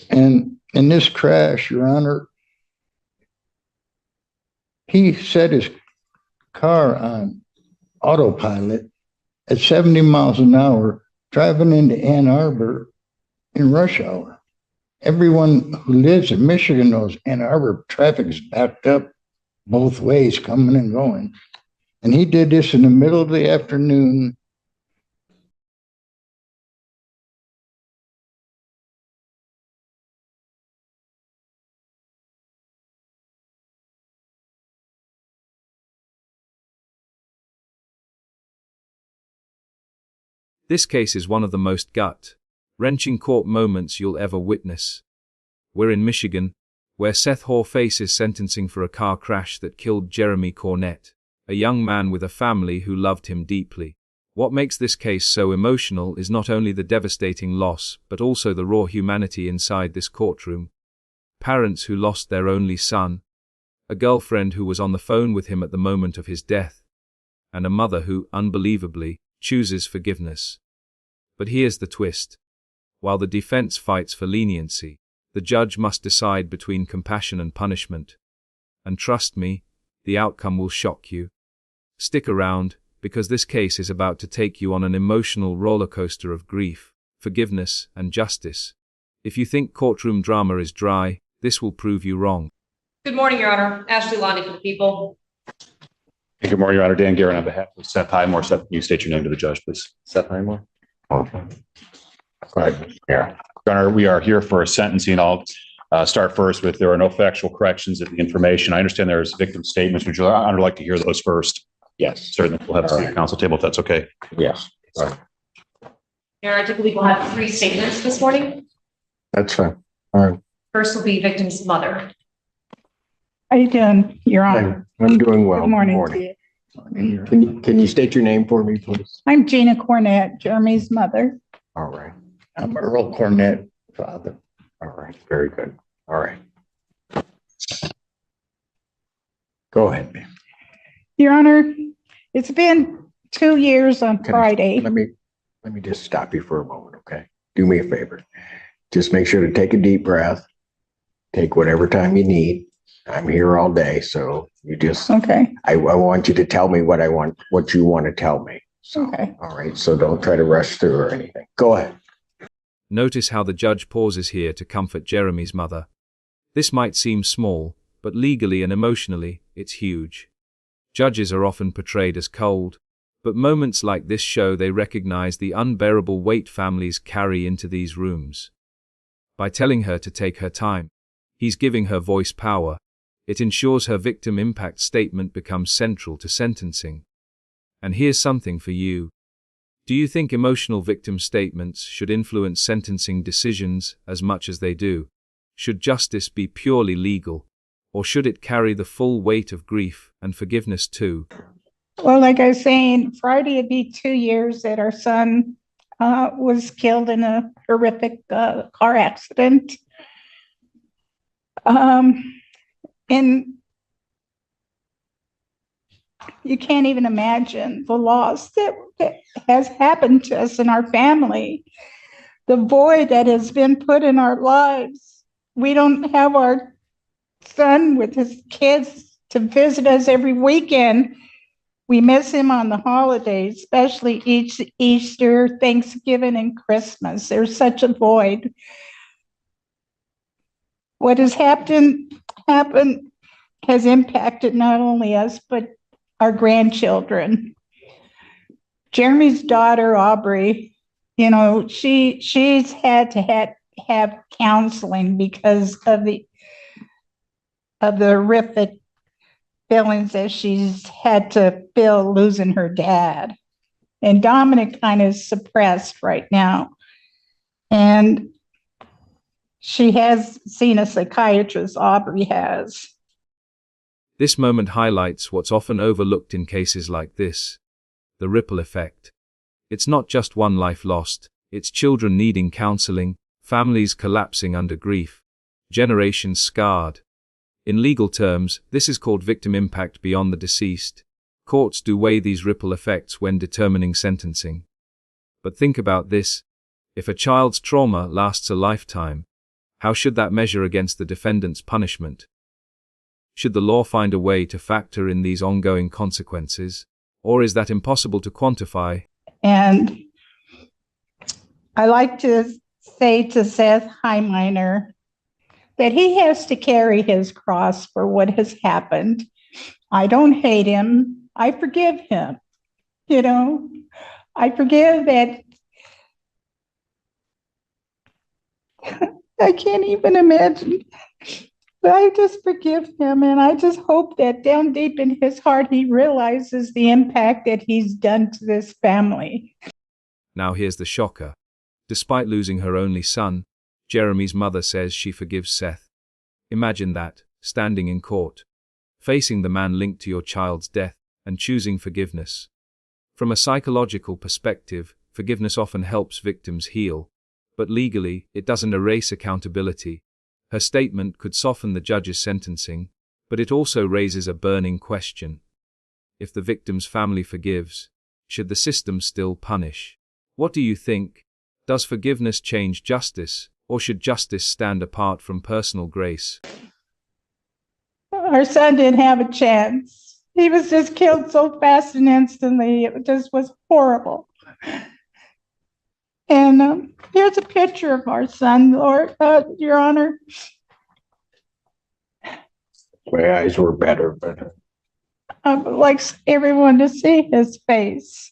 And in this crash, Your Honor, he set his car on autopilot at 70 miles an hour, driving into Ann Arbor in rush hour. Everyone who lives in Michigan knows Ann Arbor traffic is backed up both ways, coming and going. And he did this in the middle of the afternoon. This case is one of the most gut-wrenching court moments you'll ever witness. We're in Michigan, where Seth Hoare faces sentencing for a car crash that killed Jeremy Cornett, a young man with a family who loved him deeply. What makes this case so emotional is not only the devastating loss, but also the raw humanity inside this courtroom. Parents who lost their only son, a girlfriend who was on the phone with him at the moment of his death, and a mother who, unbelievably, chooses forgiveness. But here's the twist. While the defense fights for leniency, the judge must decide between compassion and punishment. And trust me, the outcome will shock you. Stick around, because this case is about to take you on an emotional roller coaster of grief, forgiveness, and justice. If you think courtroom drama is dry, this will prove you wrong. Good morning, Your Honor. Ashley Lonnie for the people. Hey, good morning, Your Honor. Dan Guerin on behalf of Seth Highmore. Seth, can you state your name to the judge, please? Seth Highmore. Okay. Go ahead. Here. Your Honor, we are here for a sentencing. I'll start first with there are no factual corrections of the information. I understand there's victim statements. Would you like to hear those first? Yes. Certainly. We'll have a seat at council table if that's okay. Yes. Your Honor, I typically will have 3 statements this morning. That's fine. All right. First will be victim's mother. How you doing, Your Honor? I'm doing well. Good morning to you. Can you state your name for me, please? I'm Gina Cornett, Jeremy's mother. All right. I'm Earl Cornett, father. All right. Very good. All right. Go ahead, ma'am. Your Honor, it's been 2 years on Friday. Let me just stop you for a moment, okay? Do me a favor. Just make sure to take a deep breath. Take whatever time you need. I'm here all day, so you just, Okay, I want you to tell me what you want to tell me. So, okay. all right. So don't try to rush through or anything. Go ahead. Notice how the judge pauses here to comfort Jeremy's mother. This might seem small, but legally and emotionally, it's huge. Judges are often portrayed as cold, but moments like this show they recognize the unbearable weight families carry into these rooms. By telling her to take her time, he's giving her voice power. It ensures her victim impact statement becomes central to sentencing. And here's something for you. Do you think emotional victim statements should influence sentencing decisions as much as they do? Should justice be purely legal, or should it carry the full weight of grief and forgiveness too? Well, like I was saying, Friday would be 2 years that our son was killed in a horrific car accident. And you can't even imagine the loss that has happened to us in our family, the void that has been put in our lives. We don't have our son with his kids to visit us every weekend. We miss him on the holidays, especially Easter, Thanksgiving, and Christmas. There's such a void. What has happened has impacted not only us, but our grandchildren. Jeremy's daughter, Aubrey, she's had to have counseling because of the horrific feelings that she's had to feel losing her dad. And Dominic kind of suppressed right now. And she has seen a psychiatrist, Aubrey has. This moment highlights what's often overlooked in cases like this: the ripple effect. It's not just one life lost, it's children needing counseling, families collapsing under grief, generations scarred. In legal terms, this is called victim impact beyond the deceased. Courts do weigh these ripple effects when determining sentencing. But think about this: if a child's trauma lasts a lifetime, How should that measure against the defendant's punishment? Should the law find a way to factor in these ongoing consequences, or is that impossible to quantify? And I like to say to Seth Heiminer that he has to carry his cross for what has happened. I don't hate him. I forgive him. You know, I forgive that. I can't even imagine. But I just forgive him, and I just hope that down deep in his heart, he realizes the impact that he's done to this family. Now here's the shocker. Despite losing her only son, Jeremy's mother says she forgives Seth. Imagine that, standing in court, facing the man linked to your child's death, and choosing forgiveness. From a psychological perspective, forgiveness often helps victims heal, but legally, it doesn't erase accountability. Her statement could soften the judge's sentencing, but it also raises a burning question. If the victim's family forgives, should the system still punish? What do you think? Does forgiveness change justice, or should justice stand apart from personal grace? Our son didn't have a chance. He was just killed so fast and instantly. It just was horrible. And here's a picture of our son, Lord, Your Honor. My eyes were better, but I would like everyone to see his face.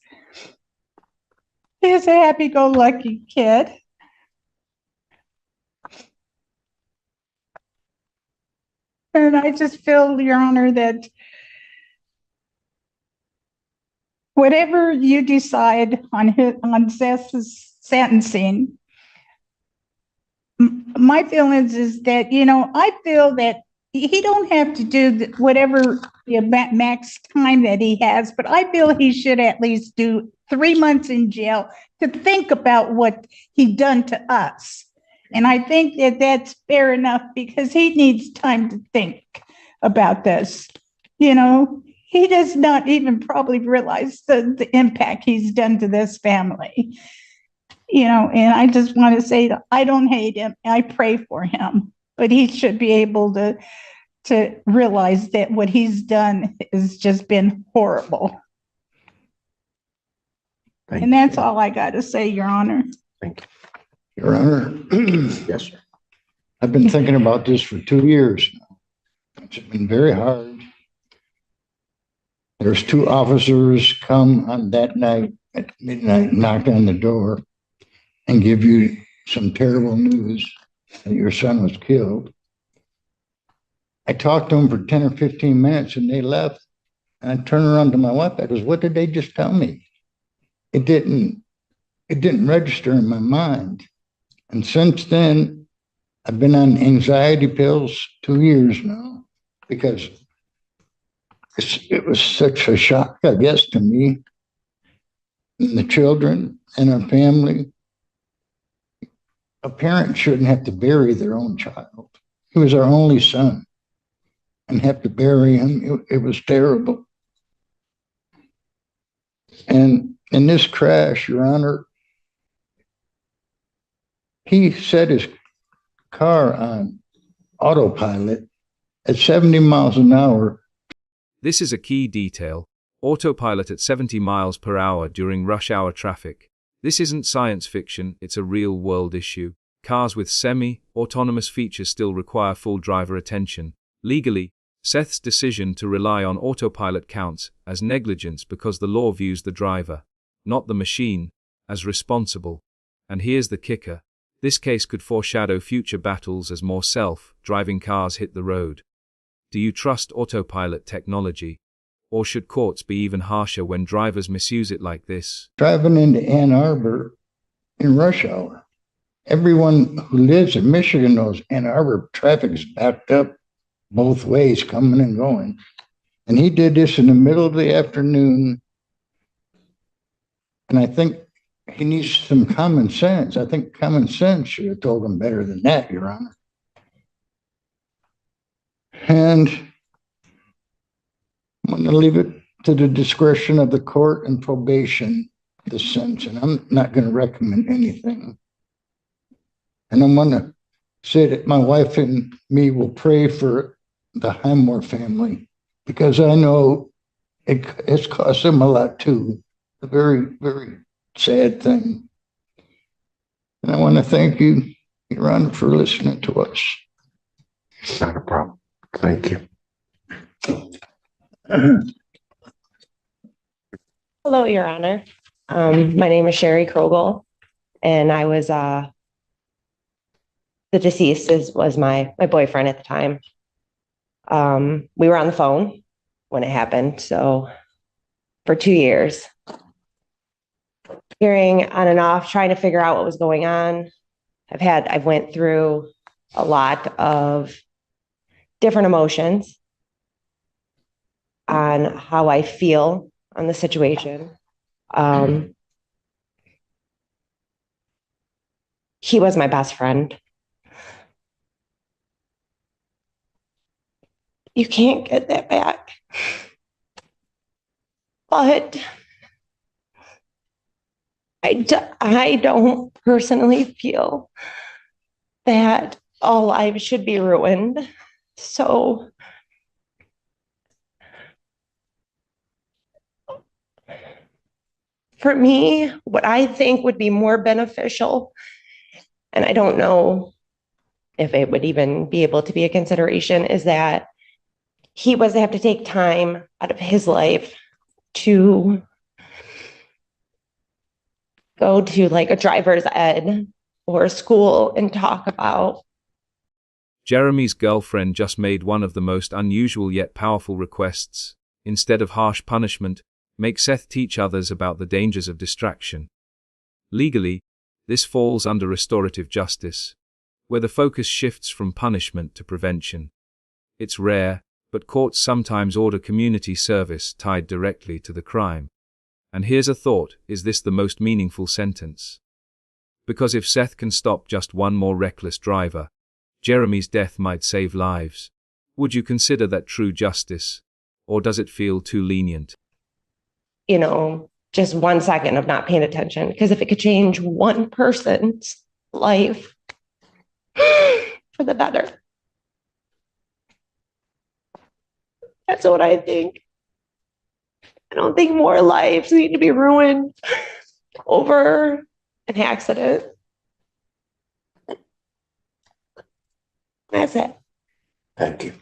He's a happy-go-lucky kid. And I just feel, Your Honor, that whatever you decide on Seth's sentencing, my feelings is that, I feel that he don't have to do whatever the max time that he has, but I feel he should at least do 3 months in jail to think about what he done to us. And I think that that's fair enough because he needs time to think about this. He does not even probably realize the impact he's done to this family. And I just want to say that I don't hate him. I pray for him, but he should be able to realize that what he's done has just been horrible. And that's all I got to say, Your Honor. thank you. Your Honor, Yes, sir. I've been thinking about this for 2 years now. It's been very hard. There's 2 officers come on that night at midnight, knock on the door, and give you some terrible news that your son was killed. I talked to them for 10 or 15 minutes and they left. And I turned around to my wife. I goes, what did they just tell me? It didn't register in my mind. And since then, I've been on anxiety pills 2 years now because it was such a shock, I guess, to me and the children and our family. A parent shouldn't have to bury their own child. He was our only son and have to bury him. It was terrible. And in this crash, Your Honor, he set his car on autopilot at 70 miles an hour. This is a key detail. Autopilot at 70 miles per hour during rush hour traffic. This isn't science fiction, it's a real-world issue. Cars with semi-autonomous features still require full driver attention. Legally, Seth's decision to rely on autopilot counts as negligence because the law views the driver, not the machine, as responsible. And here's the kicker. This case could foreshadow future battles as more self-driving cars hit the road. Do you trust autopilot technology? Or should courts be even harsher when drivers misuse it like this? Driving into Ann Arbor in rush hour. Everyone who lives in Michigan knows Ann Arbor traffic is backed up both ways, coming and going. And he did this in the middle of the afternoon. And I think he needs some common sense. I think common sense should have told him better than that, Your Honor. And I'm going to leave it to the discretion of the court and probation, the sentence, and I'm not going to recommend anything. And I'm going to said that my wife and me will pray for the Highmore family because I know it's cost them a lot too. A very, very sad thing. And I want to thank you, Your Honor, for listening to us. Not a problem. Thank you. Hello, Your Honor. My name is Sherry Krogel, and I was the deceased was my boyfriend at the time. We were on the phone when it happened, so for 2 years, hearing on and off, trying to figure out what was going on. I've went through a lot of different emotions on how I feel on the situation. He was my best friend. You can't get that back. But I don't personally feel that all lives should be ruined. So for me, what I think would be more beneficial, and I don't know if it would even be able to be a consideration, is that he was to have to take time out of his life to go to like a driver's ed or a school and talk about. Jeremy's girlfriend just made one of the most unusual yet powerful requests. Instead of harsh punishment, make Seth teach others about the dangers of distraction. Legally, this falls under restorative justice, where the focus shifts from punishment to prevention. It's rare, but courts sometimes order community service tied directly to the crime. And here's a thought: is this the most meaningful sentence? Because if Seth can stop just one more reckless driver, Jeremy's death might save lives. Would you consider that true justice? Or does it feel too lenient? You know, just 1 second of not paying attention, because if it could change one person's life for the better, that's what I think. I don't think more lives need to be ruined over an accident. That's it. Thank you.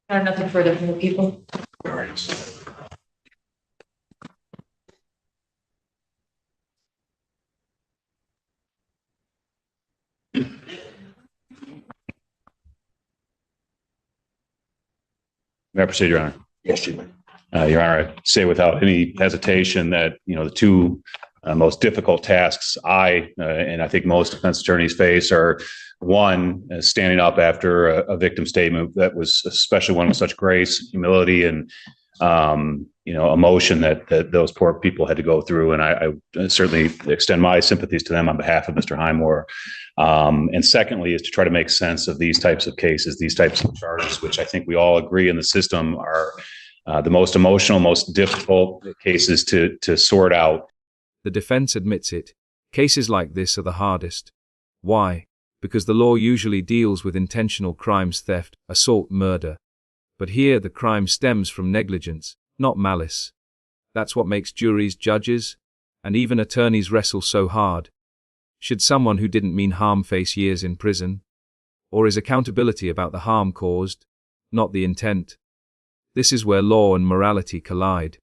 I have nothing further from the people. All right. May I proceed, Your Honor? Yes, you may. Your Honor, I say without any hesitation that, the two most difficult tasks and I think most defense attorneys face are, one, standing up after a victim statement that was, especially one with such grace, humility, and emotion that those poor people had to go through. And I certainly extend my sympathies to them on behalf of Mr. Highmore. And secondly, is to try to make sense of these types of cases, these types of charges, which I think we all agree in the system are the most emotional, most difficult cases to sort out. The defense admits it. Cases like this are the hardest. Why? Because the law usually deals with intentional crimes, theft, assault, murder. But here the crime stems from negligence, not malice. That's what makes juries, judges, and even attorneys wrestle so hard. Should someone who didn't mean harm face years in prison? Or is accountability about the harm caused, not the intent? This is where law and morality collide,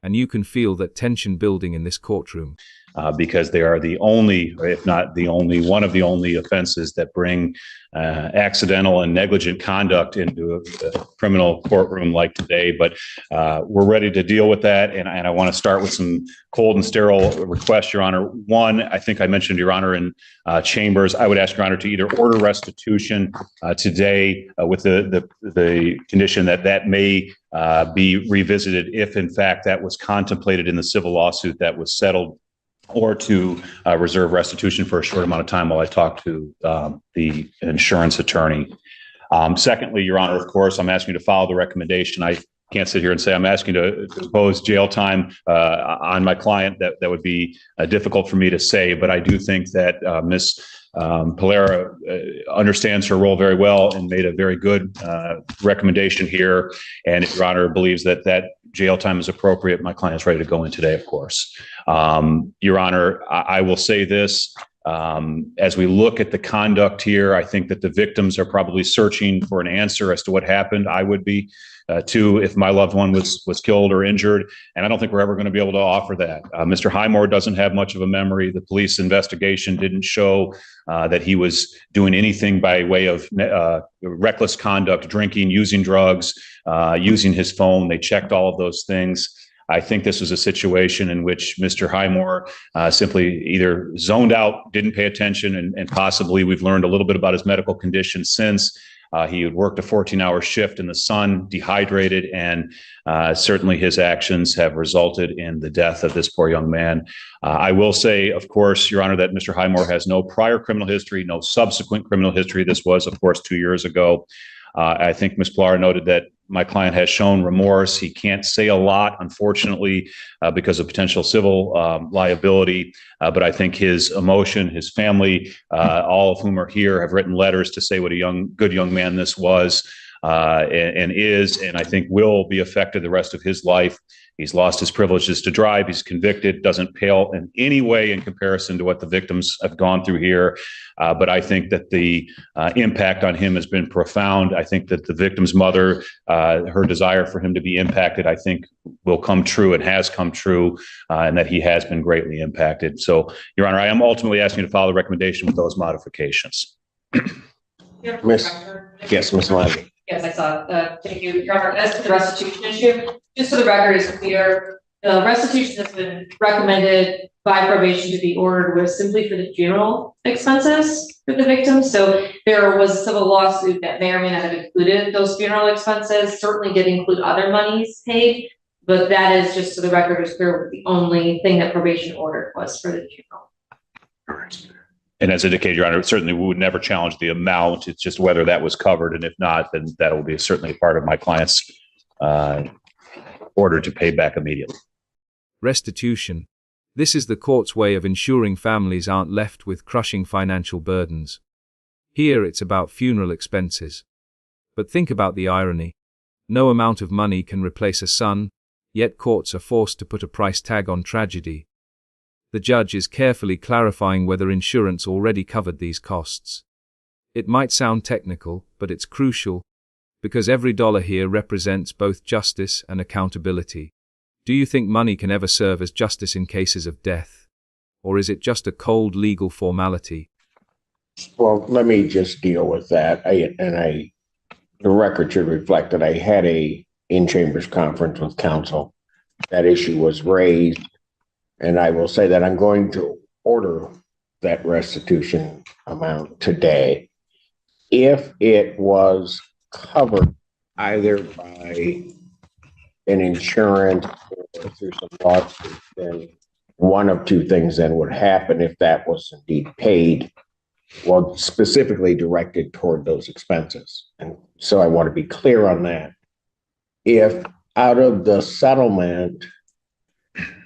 and you can feel that tension building in this courtroom. Because they are the only, or if not the only, one of the only offenses that bring accidental and negligent conduct into a criminal courtroom like today. But we're ready to deal with that. And I want to start with some cold and sterile requests, Your Honor. One, I think I mentioned, Your Honor, in chambers, I would ask Your Honor to either order restitution today with the condition that may be revisited if, in fact, that was contemplated in the civil lawsuit that was settled, or to reserve restitution for a short amount of time while I talk to the insurance attorney. Secondly, Your Honor, of course, I'm asking you to follow the recommendation I can't sit here and say I'm asking to impose jail time on my client. That would be difficult for me to say, but I do think that Ms. Polera understands her role very well and made a very good recommendation here. And if Your Honor believes that jail time is appropriate, my client is ready to go in today, of course. Your Honor, I will say this. As we look at the conduct here, I think that the victims are probably searching for an answer as to what happened. I would be too, if my loved one was killed or injured, and I don't think we're ever going to be able to offer that. Mr. Highmore doesn't have much of a memory. The police investigation didn't show that he was doing anything by way of reckless conduct, drinking, using drugs, using his phone. They checked all of those things. I think this was a situation in which Mr. Highmore simply either zoned out, didn't pay attention, and possibly we've learned a little bit about his medical condition since. He had worked a 14-hour shift in the sun, dehydrated, and certainly his actions have resulted in the death of this poor young man. I will say, of course, Your Honor, that Mr. Highmore has no prior criminal history, no subsequent criminal history. This was, of course, 2 years ago. I think Ms. Polera noted that my client has shown remorse. He can't say a lot, unfortunately, because of potential civil liability. But I think his emotion, his family, all of whom are here, have written letters to say what a good young man this was and is, and I think will be affected the rest of his life. He's lost his privileges to drive. He's convicted, doesn't pale in any way in comparison to what the victims have gone through here. But I think that the impact on him has been profound. I think that the victim's mother, her desire for him to be impacted, I think will come true and has come true, and that he has been greatly impacted. So, Your Honor, I am ultimately asking you to follow the recommendation with those modifications. Yes, Ms. Levy. Yes, I saw. Thank you, Your Honor. As to the restitution issue, just so the record is clear, the restitution that's been recommended by probation to be ordered was simply for the funeral expenses for the victim. So there was a civil lawsuit that may or may not have included those funeral expenses. Certainly did include other monies paid, but that is, just so the record is clear, the only thing that probation ordered was for the funeral. And as indicated, Your Honor, certainly we would never challenge the amount. It's just whether that was covered. And if not, then that will be certainly part of my client's order to pay back immediately. Restitution. This is the court's way of ensuring families aren't left with crushing financial burdens. Here it's about funeral expenses. But think about the irony. No amount of money can replace a son, yet courts are forced to put a price tag on tragedy. The judge is carefully clarifying whether insurance already covered these costs. It might sound technical, but it's crucial, because every dollar here represents both justice and accountability. Do you think money can ever serve as justice in cases of death? Or is it just a cold legal formality? Well, let me just deal with that. The record should reflect that I had a in-chambers conference with counsel. That issue was raised. And I will say that I'm going to order that restitution amount today. If it was covered either by an insurance or through some lawsuit, then one of two things then would happen if that was indeed paid, well, specifically directed toward those expenses. And so I want to be clear on that. If out of the settlement,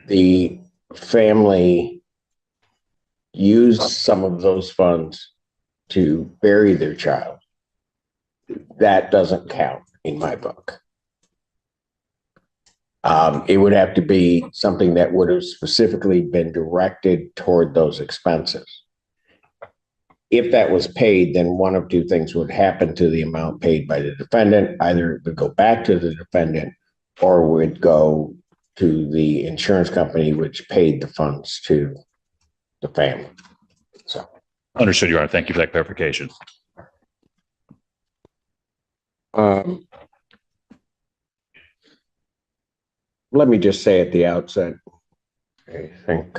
the family used some of those funds to bury their child, that doesn't count in my book. It would have to be something that would have specifically been directed toward those expenses. If that was paid, then one of two things would happen to the amount paid by the defendant. Either it would go back to the defendant or would go to the insurance company, which paid the funds to the family. So, Understood, Your Honor. Thank you for that clarification. Let me just say at the outset, I think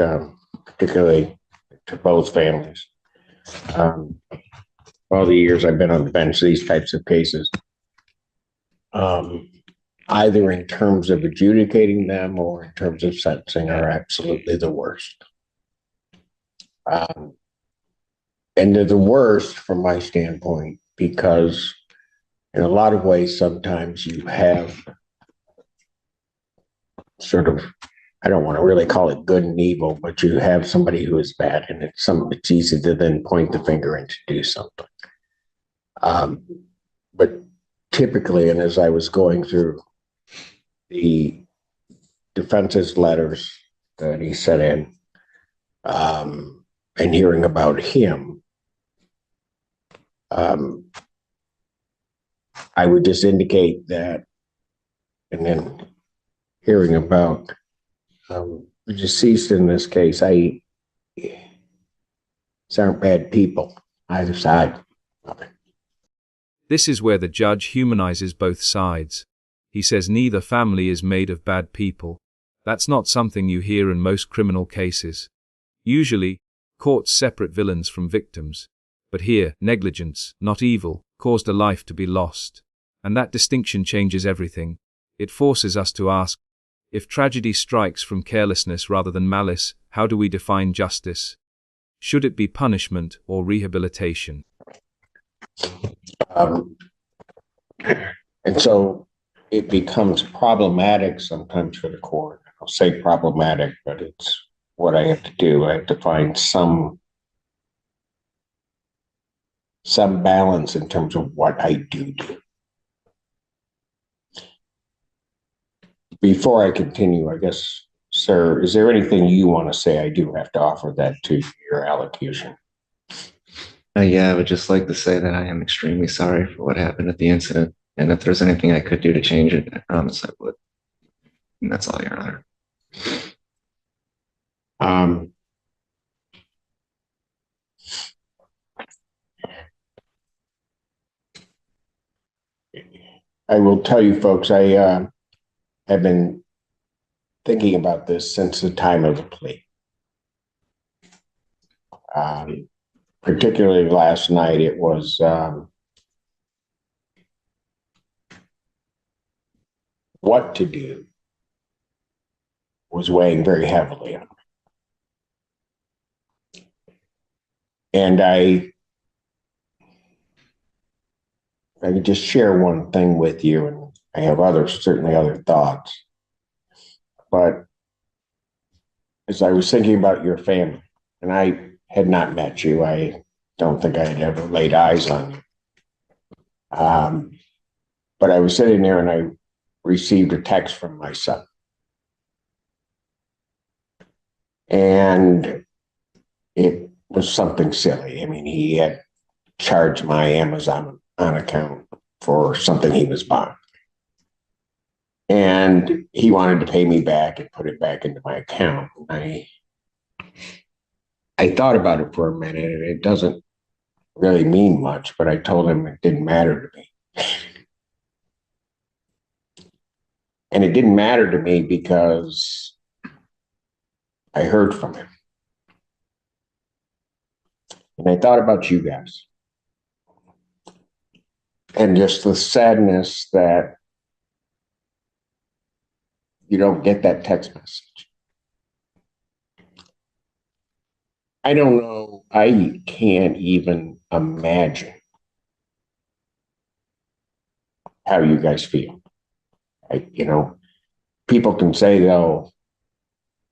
particularly to both families, all the years I've been on the bench, these types of cases, either in terms of adjudicating them or in terms of sentencing, are absolutely the worst. And they're the worst from my standpoint because in a lot of ways, sometimes you have sort of, I don't want to really call it good and evil, but you have somebody who is bad, and it's easy to then point the finger and to do something. But typically, and as I was going through the defense's letters that he sent in, and hearing about him, I would just indicate that, and then hearing about the deceased in this case, these aren't bad people, either side of it. This is where the judge humanizes both sides. He says neither family is made of bad people. That's not something you hear in most criminal cases. Usually, courts separate villains from victims. But here, negligence, not evil, caused a life to be lost. And that distinction changes everything. It forces us to ask, if tragedy strikes from carelessness rather than malice, how do we define justice? Should it be punishment or rehabilitation? And so it becomes problematic sometimes for the court. I'll say problematic, but it's what I have to do. I have to find some balance in terms of what I do. Before I continue, I guess, sir, is there anything you want to say? I do have to offer that to your allocution. Yeah, I would just like to say that I am extremely sorry for what happened at the incident. And if there's anything I could do to change it, I promise I would. And that's all, Your Honor. I will tell you folks, I have been thinking about this since the time of the plea. Particularly last night, it was what to do was weighing very heavily on me. And I could just share one thing with you, and I have certainly other thoughts. But as I was thinking about your family, and I had not met you, I don't think I had ever laid eyes on you. But I was sitting there and I received a text from my son. And it was something silly. I mean, he had charged my Amazon account for something he was buying. And he wanted to pay me back and put it back into my account. I thought about it for a minute, and it doesn't really mean much, but I told him it didn't matter to me. And it didn't matter to me because I heard from him. And I thought about you guys. And just the sadness that you don't get that text message. I don't know. I can't even imagine how you guys feel. People can say, though,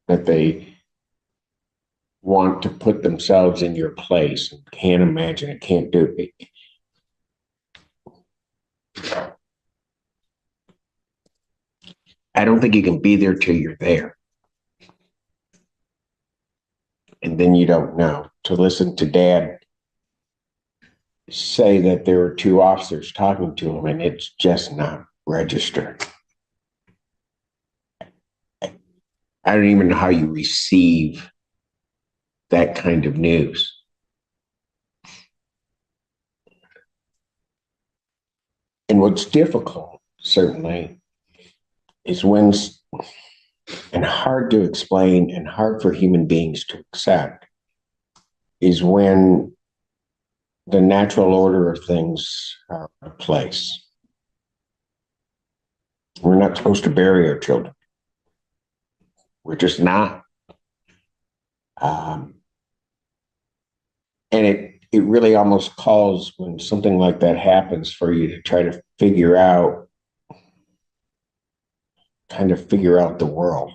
that they want to put themselves in your place and can't imagine it, can't do it. I don't think you can be there till you're there. And then you don't know. To listen to Dad say that there were two officers talking to him, and it's just not registered. I don't even know how you receive that kind of news. And what's difficult, certainly, is and hard to explain and hard for human beings to accept, is when the natural order of things are in place. We're not supposed to bury our children. We're just not. And it really almost calls, when something like that happens, for you to try to figure out kind of figure out the world.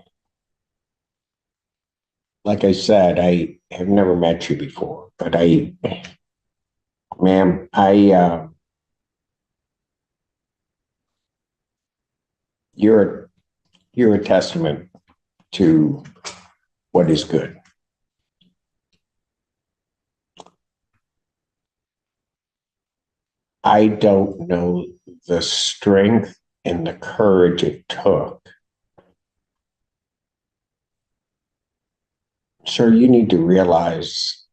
Like I said, I have never met you before, but ma'am, you're a testament to what is good. I don't know the strength and the courage it took. Sir, you need to realize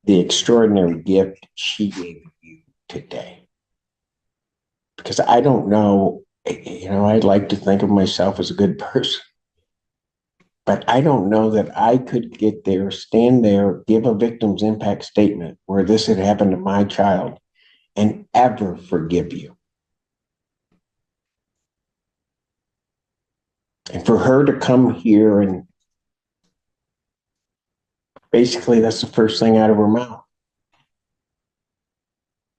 the extraordinary gift she gave you today. Because I don't know, I'd like to think of myself as a good person, but I don't know that I could get there, stand there, give a victim's impact statement where this had happened to my child and ever forgive you. And for her to come here and basically that's the first thing out of her mouth.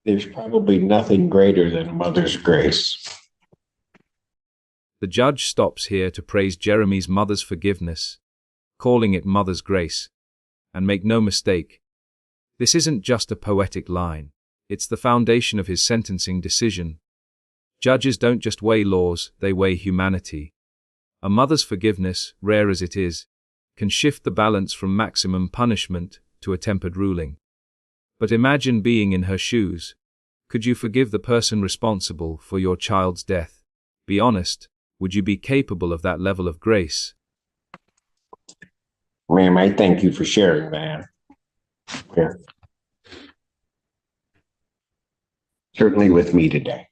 There's probably nothing greater than a mother's grace. The judge stops here to praise Jeremy's mother's forgiveness, calling it mother's grace. And make no mistake, this isn't just a poetic line, it's the foundation of his sentencing decision. Judges don't just weigh laws, they weigh humanity. A mother's forgiveness, rare as it is, can shift the balance from maximum punishment to a tempered ruling. But imagine being in her shoes. Could you forgive the person responsible for your child's death? Be honest, would you be capable of that level of grace? Ma'am, I thank you for sharing that. Yeah. Certainly with me today.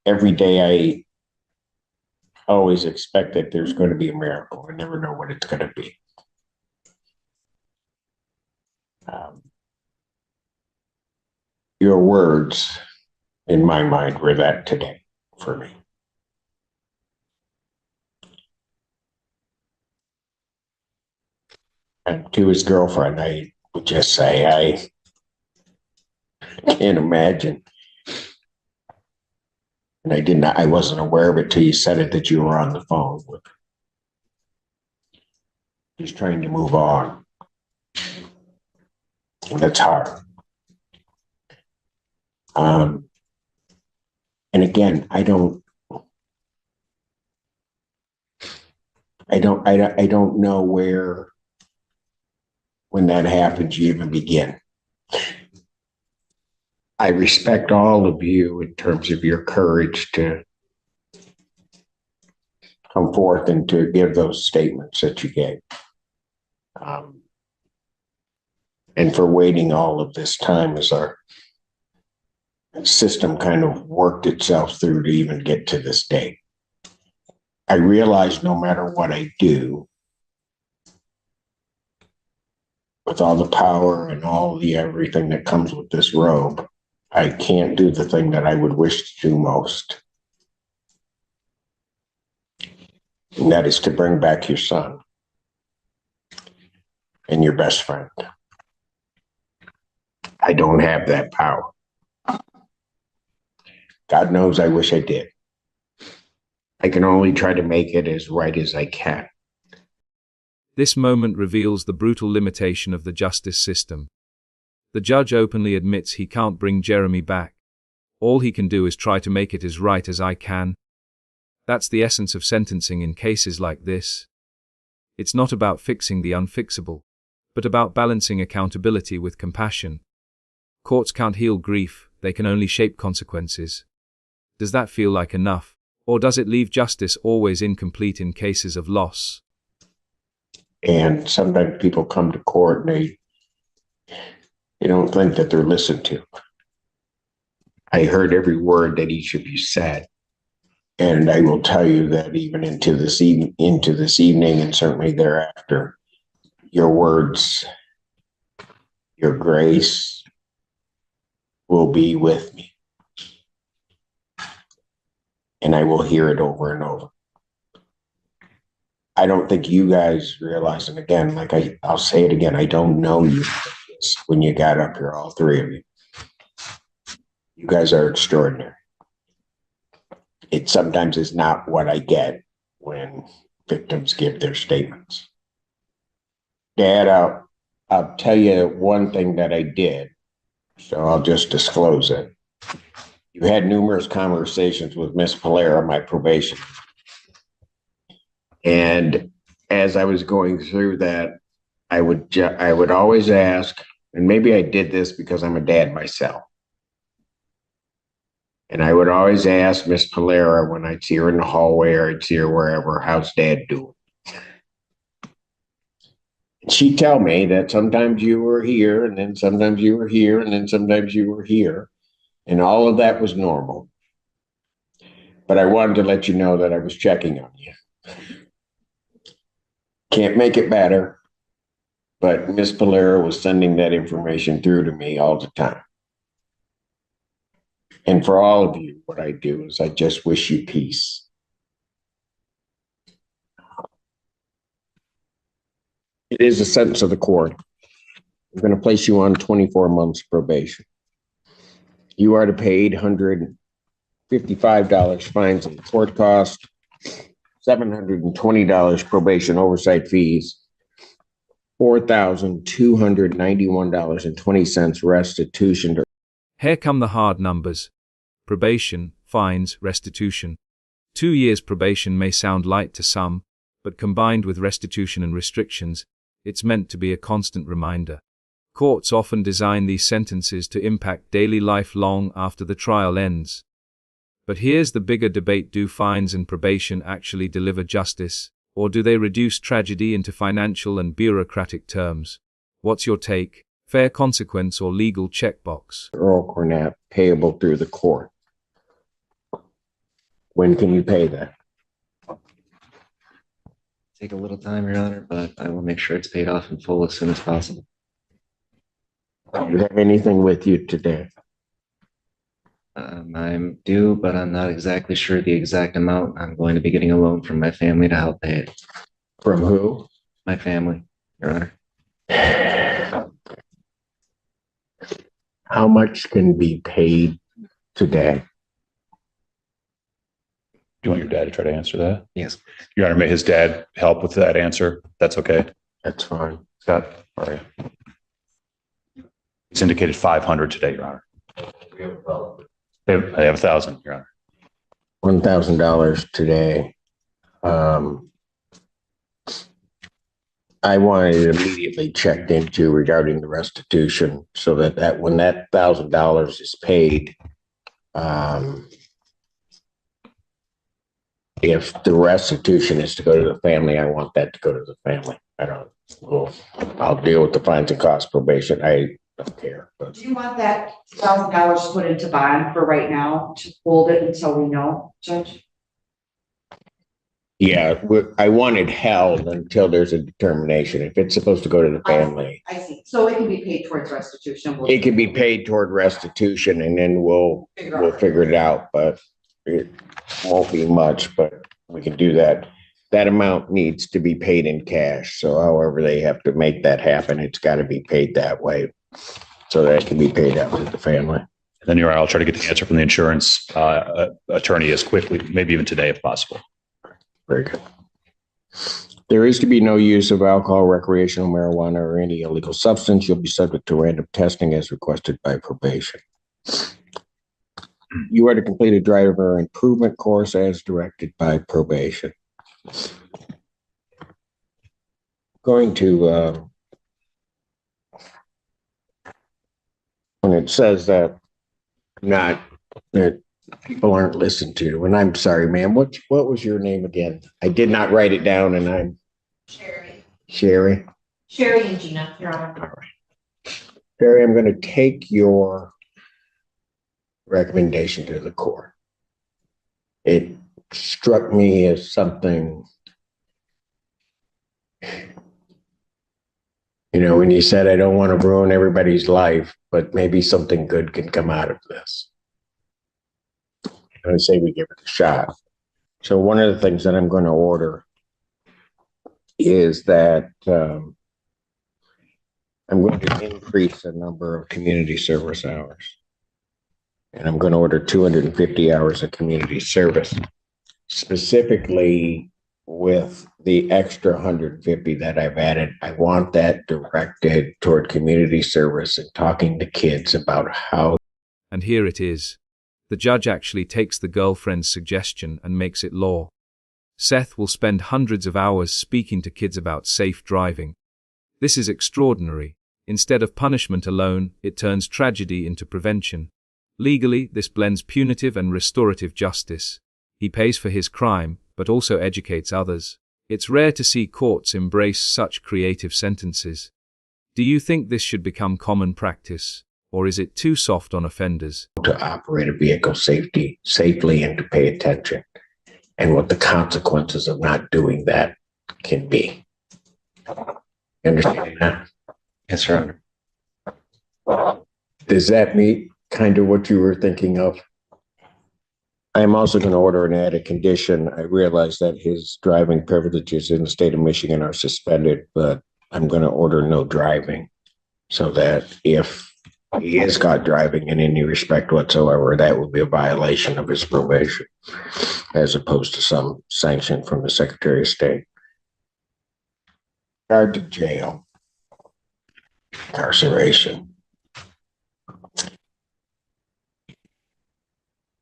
Every day I always expect that there's going to be a miracle. I never know what it's going to be. Your words, in my mind, were that today for me. And to his girlfriend, I would just say, I can't imagine. And I wasn't aware of it till you said it, that you were on the phone with her. Just trying to move on. And that's hard. And again, I don't know where, when that happens, you even begin. I respect all of you in terms of your courage to come forth and to give those statements that you gave. And for waiting all of this time as our system kind of worked itself through to even get to this day. I realize no matter what I do, with all the power and all the everything that comes with this robe, I can't do the thing that I would wish to do most. And that is to bring back your son and your best friend. I don't have that power. God knows I wish I did. I can only try to make it as right as I can. This moment reveals the brutal limitation of the justice system. The judge openly admits he can't bring Jeremy back. All he can do is try to make it as right as I can. That's the essence of sentencing in cases like this. It's not about fixing the unfixable, but about balancing accountability with compassion. Courts can't heal grief, they can only shape consequences. Does that feel like enough, or does it leave justice always incomplete in cases of loss? And sometimes people come to court and they don't think that they're listened to. I heard every word that each of you said. And I will tell you that even into this evening and certainly thereafter, your words, your grace will be with me. And I will hear it over and over. I don't think you guys realize, and again, like I'll say it again, I don't know you when you got up here, all three of you. You guys are extraordinary. It sometimes is not what I get when victims give their statements. Dad, I'll tell you one thing that I did, so I'll just disclose it. You had numerous conversations with Miss Polera, my probation. And as I was going through that, I would always ask, and maybe I did this because I'm a dad myself. And I would always ask Miss Polera when I'd see her in the hallway or I'd see her wherever, how's Dad doing? And she'd tell me that sometimes you were here, and then sometimes you were here, and then sometimes you were here. And all of that was normal. But I wanted to let you know that I was checking on you. Can't make it better, but Miss Polera was sending that information through to me all the time. And for all of you, what I do is I just wish you peace. It is a sentence of the court. I'm going to place you on 24 months probation. You are to pay $855 fines and court costs, $720 probation oversight fees, $4,291.20 restitution. Here come the hard numbers. Probation, fines, restitution. 2 years probation may sound light to some, but combined with restitution and restrictions, it's meant to be a constant reminder. Courts often design these sentences to impact daily life long after the trial ends. But here's the bigger debate: do fines and probation actually deliver justice, or do they reduce tragedy into financial and bureaucratic terms? What's your take? Fair consequence or legal checkbox? Earl Cornett payable through the court. When can you pay that? Take a little time, Your Honor, but I will make sure it's paid off in full as soon as possible. Do you have anything with you today? I'm due, but I'm not exactly sure the exact amount. I'm going to be getting a loan from my family to help pay it. From who? My family, Your Honor. How much can be paid today? Do you want your dad to try to answer that? Yes. Your Honor, may his dad help with that answer? That's okay. That's fine. Scott, where are you? It's indicated 500 today, Your Honor. They have 1,000, Your Honor. $1,000 today. I wanted it immediately checked into regarding the restitution so that when that $1,000 is paid, if the restitution is to go to the family, I want that to go to the family. I'll deal with the fines and costs probation. I don't care. But Do you want that $1,000 put into bond for right now to hold it until we know, Judge? yeah, I want it held until there's a determination. If it's supposed to go to the family, I see. So it can be paid towards restitution. it can be paid toward restitution, and then we'll figure it out. But it won't be much. But we can do that. That amount needs to be paid in cash. So however they have to make that happen, it's got to be paid that way, so that it can be paid out to the family. And then, Your Honor, I'll try to get the answer from the insurance attorney as quickly, maybe even today if possible. Very good. There is to be no use of alcohol, recreational marijuana, or any illegal substance. You'll be subject to random testing as requested by probation. You are to complete a driver improvement course as directed by probation. Going to, when it says that people aren't listened to, and I'm sorry, ma'am, what was your name again? I did not write it down, and I'm Sherry. Sherry. Sherry and Gina, Your Honor. All right. Sherry, I'm going to take your recommendation to the court. It struck me as something, when you said, I don't want to ruin everybody's life, but maybe something good can come out of this. I say we give it a shot. So one of the things that I'm going to order is that I'm going to increase the number of community service hours. and I'm going to order 250 hours of community service, specifically with the extra 150 that I've added. I want that directed toward community service and talking to kids about how. And here it is. The judge actually takes the girlfriend's suggestion and makes it law. Seth will spend hundreds of hours speaking to kids about safe driving. This is extraordinary. Instead of punishment alone, it turns tragedy into prevention. Legally, this blends punitive and restorative justice. He pays for his crime, but also educates others. It's rare to see courts embrace such creative sentences. Do you think this should become common practice, or is it too soft on offenders? To operate a vehicle safely and to pay attention, and what the consequences of not doing that can be. You understand that? Yes, Your Honor. Does that meet kind of what you were thinking of? I am also going to order and add a condition. I realize that his driving privileges in the state of Michigan are suspended, but I'm going to order no driving so that if he is caught driving in any respect whatsoever, that would be a violation of his probation, as opposed to some sanction from the Secretary of State. Regard to jail, incarceration.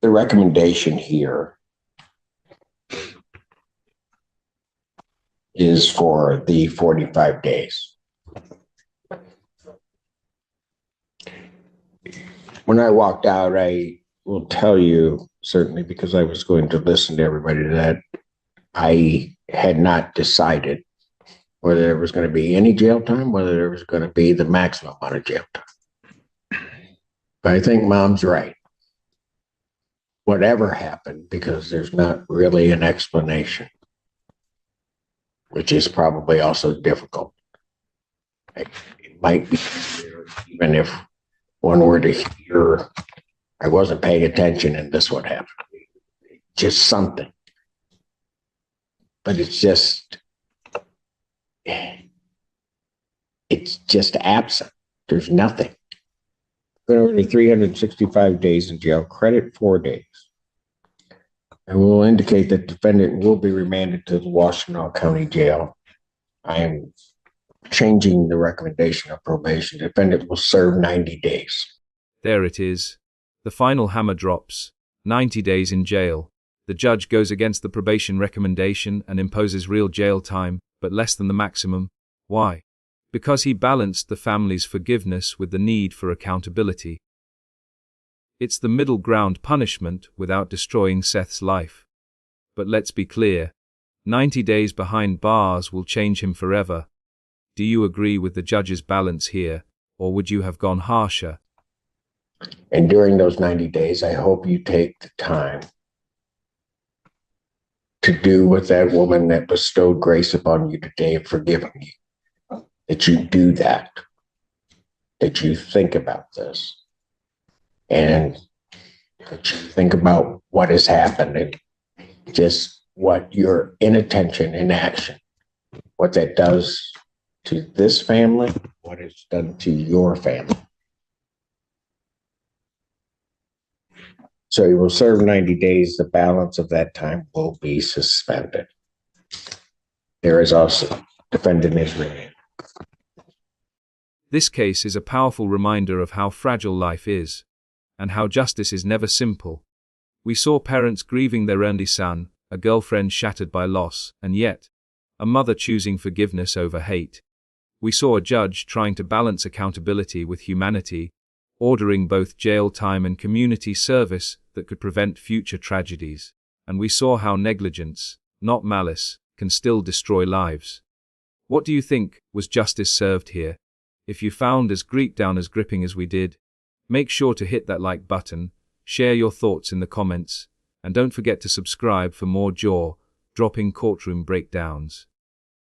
The recommendation here is for the 45 days. When I walked out, I will tell you, certainly because I was going to listen to everybody, that I had not decided whether there was going to be any jail time, whether there was going to be the maximum amount of jail time. But I think Mom's right. Whatever happened, because there's not really an explanation, which is probably also difficult. It might be easier even if one were to hear, I wasn't paying attention and this would happen. Just something. But it's just absent. There's nothing. Over 365 days in jail, credit 4 days. And will indicate that defendant will be remanded to the Washtenaw County Jail. I am changing the recommendation of probation. Defendant will serve 90 days. There it is. The final hammer drops. 90 days in jail. The judge goes against the probation recommendation and imposes real jail time, but less than the maximum. Why? Because he balanced the family's forgiveness with the need for accountability. It's the middle ground punishment without destroying Seth's life. But let's be clear, 90 days behind bars will change him forever. Do you agree with the judge's balance here, or would you have gone harsher? And during those 90 days, I hope you take the time to do with that woman that bestowed grace upon you today of forgiving you. That you do that you think about this, and that you think about what has happened and just what your inattention and action, what that does to this family, what it's done to your family. So you will serve 90 days. The balance of that time will be suspended. There is also defendant is remanded. This case is a powerful reminder of how fragile life is, and how justice is never simple. We saw parents grieving their only son, a girlfriend shattered by loss, and yet, a mother choosing forgiveness over hate. We saw a judge trying to balance accountability with humanity, ordering both jail time and community service that could prevent future tragedies. And we saw how negligence, not malice, can still destroy lives. What do you think? Was justice served here? If you found as gripping as we did, make sure to hit that like button, share your thoughts in the comments, and don't forget to subscribe for more jaw-dropping courtroom breakdowns.